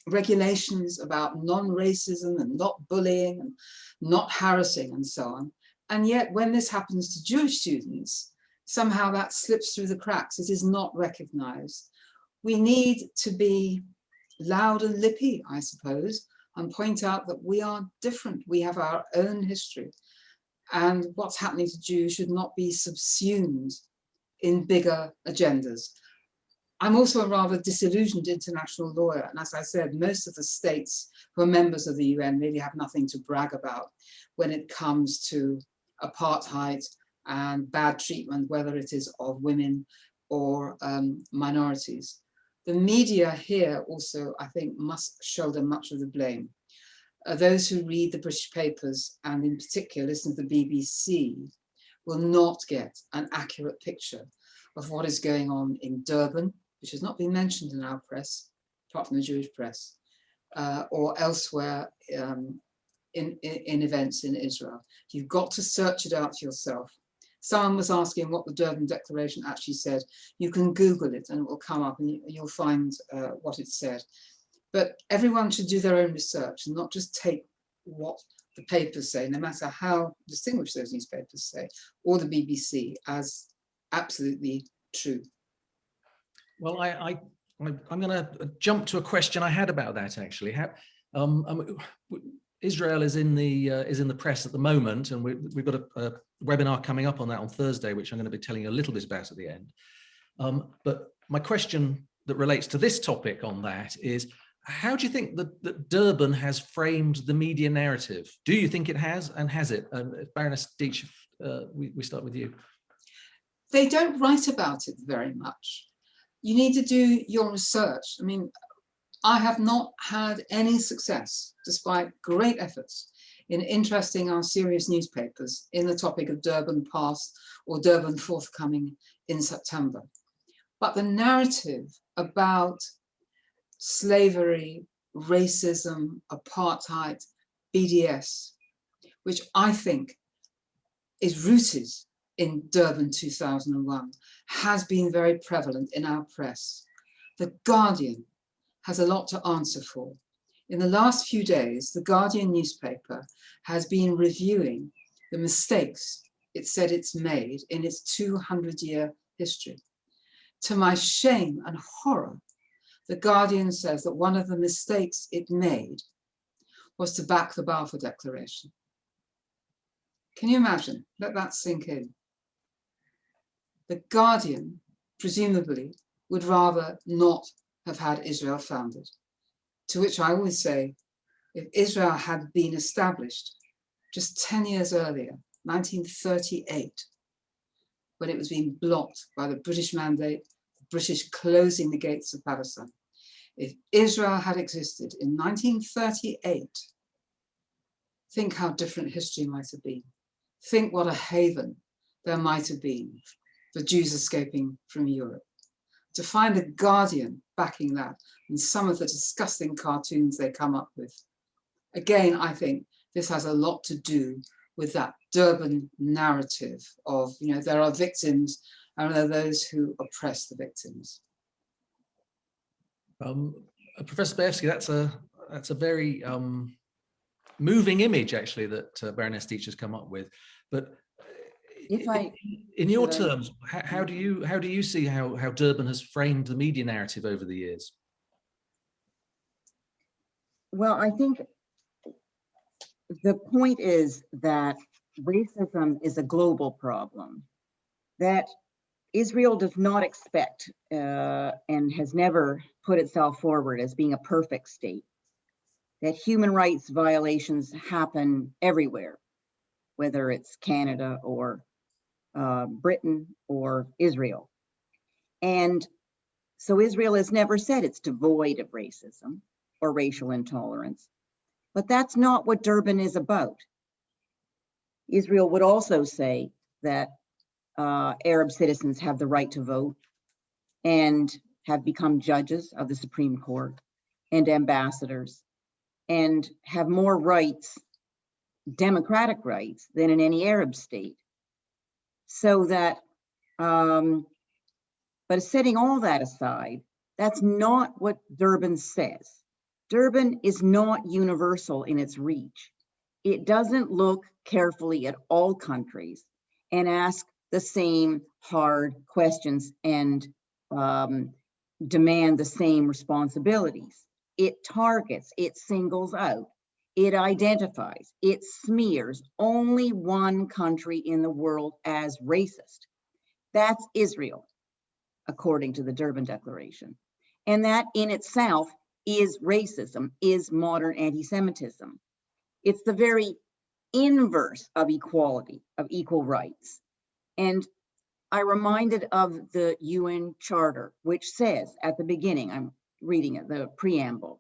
regulations about non-racism and not bullying and not harassing and so on. And yet when this happens to Jewish students, somehow that slips through the cracks. It is not recognized. We need to be loud and lippy, I suppose, and point out that we are different. We have our own history. And what's happening to Jews should not be subsumed in bigger agendas. I'm also a rather disillusioned international lawyer. And as I said, most of the states who are members of the UN really have nothing to brag about when it comes to apartheid and bad treatment, whether it is of women or minorities. The media here also, I think, must shoulder much of the blame. those who read the British papers, and in particular listen to the BBC, will not get an accurate picture of what is going on in Durban, which has not been mentioned in our press, apart from the Jewish press, or elsewhere in events in Israel. You've got to search it out for yourself. Someone was asking what the Durban Declaration actually said. You can Google it and it will come up and you'll find what it said. But everyone should do their own research and not just take what the papers say, no matter how distinguished those newspapers say, or the BBC, as absolutely true. Well, I'm going to jump to a question I had about that actually. How, Israel is in the press at the moment, and we've got a webinar coming up on that on Thursday, which I'm going to be telling you a little bit about at the end. But my question that relates to this topic on that is, how do you think that Durban has framed the media narrative? Do you think it has, and has it? Baroness Deech, we start with you. They don't write about it very much. You need to do your research. I mean, I have not had any success, despite great efforts, in interesting our serious newspapers in the topic of Durban past or Durban forthcoming in September. But the narrative about slavery, racism, apartheid, BDS, which I think is rooted in Durban 2001, has been very prevalent in our press. The Guardian has a lot to answer for. In the last few days, the Guardian newspaper has been reviewing the mistakes it said it's made in its 200-year history. To my shame and horror, the Guardian says that one of the mistakes it made was to back the Balfour Declaration. Can you imagine? Let that sink in. The Guardian, presumably, would rather not have had Israel founded. To which I always say, if Israel had been established just 10 years earlier, 1938, when it was being blocked by the British mandate, the British closing the gates of Palestine. If Israel had existed in 1938, think how different history might have been. Think what a haven there might have been for Jews escaping from Europe. To find the Guardian backing that and some of the disgusting cartoons they come up with. Again, I think this has a lot to do with that Durban narrative of, you know, there are victims and there are those who oppress the victims. Professor Bayefsky, that's a very moving image actually that Baroness Deech has come up with. But in your terms, how do you see how Durban has framed the media narrative over the years? Well, I think the point is that racism is a global problem, that Israel does not expect and has never put itself forward as being a perfect state, that human rights violations happen everywhere, whether it's Canada or Britain or Israel. And so Israel has never said it's devoid of racism or racial intolerance, but that's not what Durban is about. Israel would also say that Arab citizens have the right to vote and have become judges of the Supreme Court and ambassadors and have more rights, democratic rights, than in any Arab state. So that, but setting all that aside, that's not what Durban says. Durban is not universal in its reach. It doesn't look carefully at all countries and ask the same hard questions and demand the same responsibilities. It targets, it singles out, it identifies, it smears only one country in the world as racist. That's Israel, according to the Durban Declaration. And that in itself is racism, is modern anti-Semitism. It's the very inverse of equality, of equal rights. And I reminded of the UN Charter, which says at the beginning, I'm reading it, the preamble,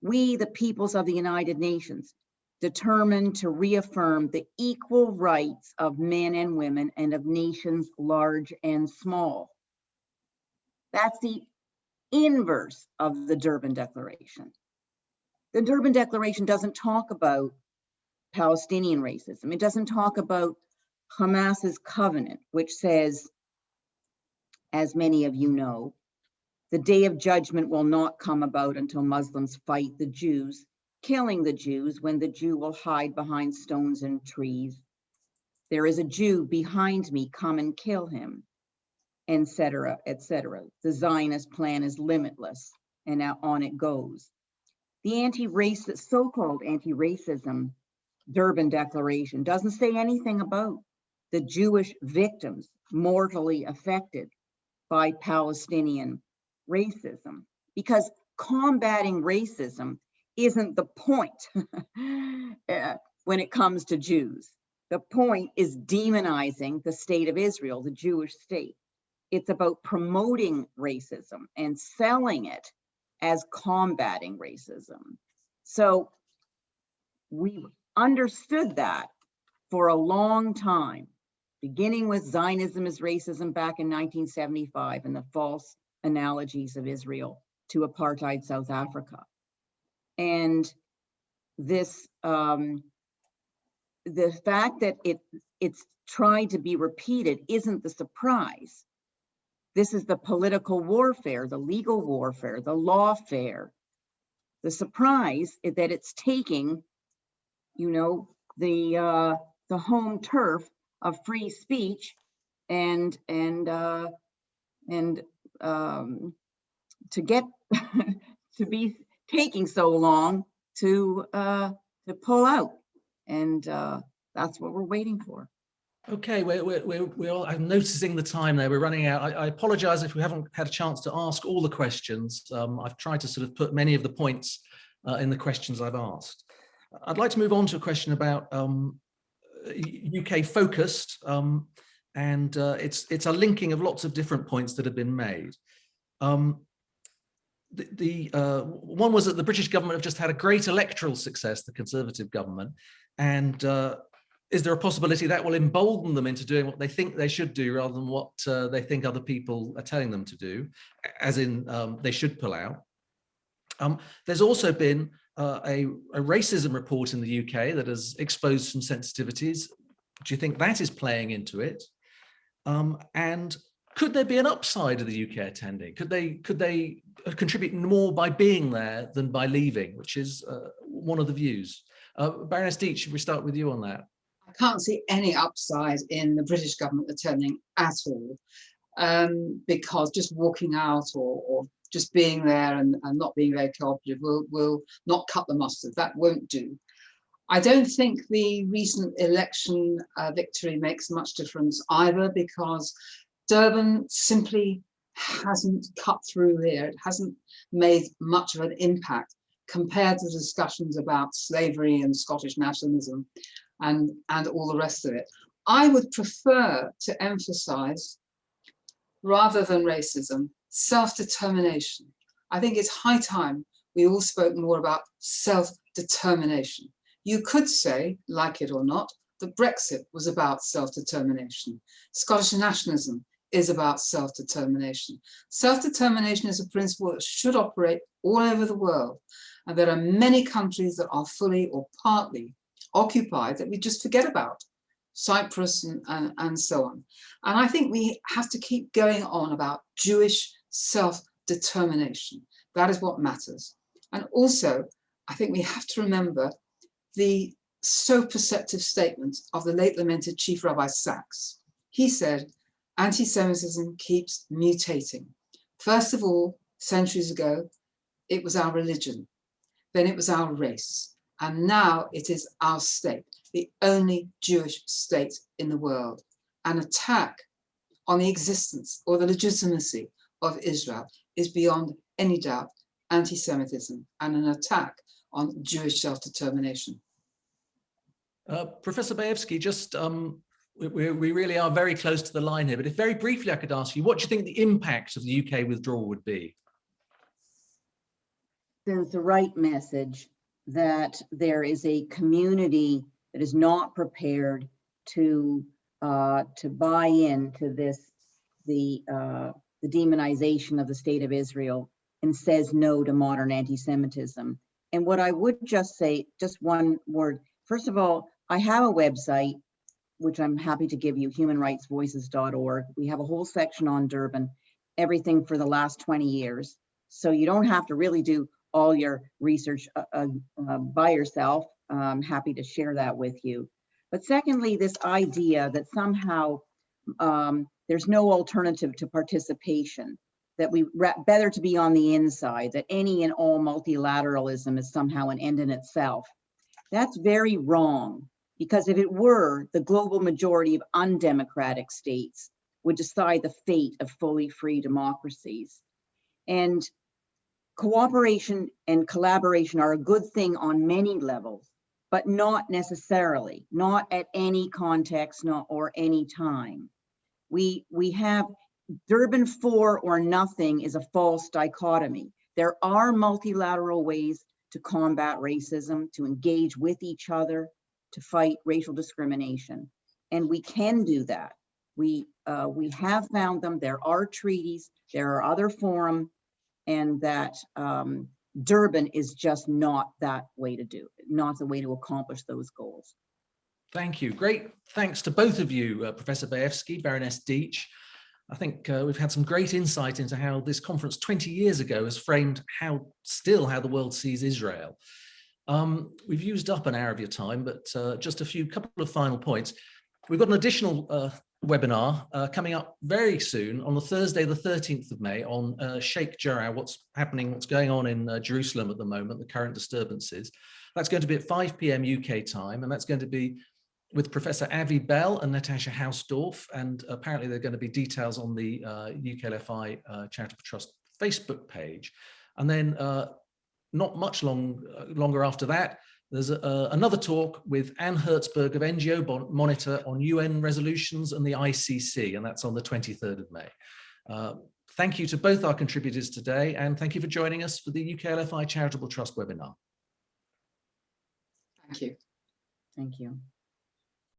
We, the peoples of the United Nations, determined to reaffirm the equal rights of men and women and of nations large and small. That's the inverse of the Durban Declaration. The Durban Declaration doesn't talk about Palestinian racism. It doesn't talk about Hamas's covenant, which says, as many of you know, the day of judgment will not come about until Muslims fight the Jews, killing the Jews when the Jew will hide behind stones and trees. There is a Jew behind me, come and kill him, etc., etc. The Zionist plan is limitless, and now on it goes. The anti-racist, so-called anti-racism Durban Declaration doesn't say anything about the Jewish victims mortally affected by Palestinian racism, because combating racism isn't the point when it comes to Jews. The point is demonizing the state of Israel, the Jewish state. It's about promoting racism and selling it as combating racism. So we understood that for a long time, beginning with Zionism as racism back in 1975 and the false analogies of Israel to apartheid South Africa. And this, the fact that it's tried to be repeated isn't the surprise. This is the political warfare, the legal warfare, the lawfare. The surprise is that it's taking, you know, the home turf of free speech and to get to be taking so long to pull out, and that's what we're waiting for. Okay, I'm noticing the time there. We're running out. I apologize if we haven't had a chance to ask all the questions. I've tried to sort of put many of the points in the questions I've asked. I'd like to move on to a question about UK focused, and it's a linking of lots of different points that have been made. One was that the British government have just had a great electoral success, the Conservative government, and is there a possibility that will embolden them into doing what they think they should do rather than what they think other people are telling them to do, as in they should pull out? There's also been a racism report in the UK that has exposed some sensitivities. Do you think that is playing into it? And could there be an upside of the UK attending? Could they contribute more by being there than by leaving, which is one of the views? Baroness Deech, should we start with you on that? I can't see any upside in the British government attending at all, because just walking out or just being there and not being very cooperative will not cut the mustard. That won't do. I don't think the recent election victory makes much difference either, because Durban simply hasn't cut through here. It hasn't made much of an impact compared to the discussions about slavery and Scottish nationalism and all the rest of it. I would prefer to emphasize, rather than racism, self-determination. I think it's high time we all spoke more about self-determination. You could say, like it or not, that Brexit was about self-determination. Scottish nationalism is about self-determination. Self-determination is a principle that should operate all over the world. And there are many countries that are fully or partly occupied that we just forget about. Cyprus and so on. And I think we have to keep going on about Jewish self-determination. That is what matters. And also, I think we have to remember the so perceptive statement of the late lamented Chief Rabbi Sachs. He said, anti-Semitism keeps mutating. First of all, centuries ago, it was our religion. Then it was our race. And now it is our state, the only Jewish state in the world. An attack on the existence or the legitimacy of Israel is beyond any doubt anti-Semitism and an attack on Jewish self-determination. Professor Bayefsky, just we really are very close to the line here, but if very briefly I could ask you, what do you think the impact of the UK withdrawal would be? sends the right message that there is a community that is not prepared to buy into this, the demonization of the state of Israel, and says no to modern anti-Semitism. And what I would just say, just one word. First of all, I have a website, which I'm happy to give you, humanrightsvoices.org. We have a whole section on Durban, everything for the last 20 years. So you don't have to really do all your research by yourself. I'm happy to share that with you. But secondly, this idea that somehow there's no alternative to participation, that we better to be on the inside, that any and all multilateralism is somehow an end in itself. That's very wrong, because if it were, the global majority of undemocratic states would decide the fate of fully free democracies. And cooperation and collaboration are a good thing on many levels, but not necessarily, not at any context, or any time. We have Durban IV or nothing is a false dichotomy. There are multilateral ways to combat racism, to engage with each other, to fight racial discrimination, and we can do that. We have found them. There are treaties, there are other forums, and that Durban is just not that way to do it, not the way to accomplish those goals. Thank you. Great. Thanks to both of you, Professor Bayefsky, Baroness Deech. I think we've had some great insight into how this conference 20 years ago has framed how the world sees Israel. We've used up an hour of your time, but just a couple of final points. We've got an additional webinar coming up very soon on the Thursday, the 13th of May, on Sheikh Jarrah, what's going on in Jerusalem at the moment, the current disturbances. That's going to be at 5 p.m. UK time, and that's going to be with Professor Avi Bell and Natasha Hausdorff, and apparently there are going to be details on the UKLFI Charitable Trust Facebook page. And then not much longer after that, there's another talk with Anne Hertzberg of NGO Monitor on UN resolutions and the ICC, and that's on the 23rd of May. Thank you to both our contributors today, and thank you for joining us for the UKLFI Charitable Trust webinar. Thank you. Thank you.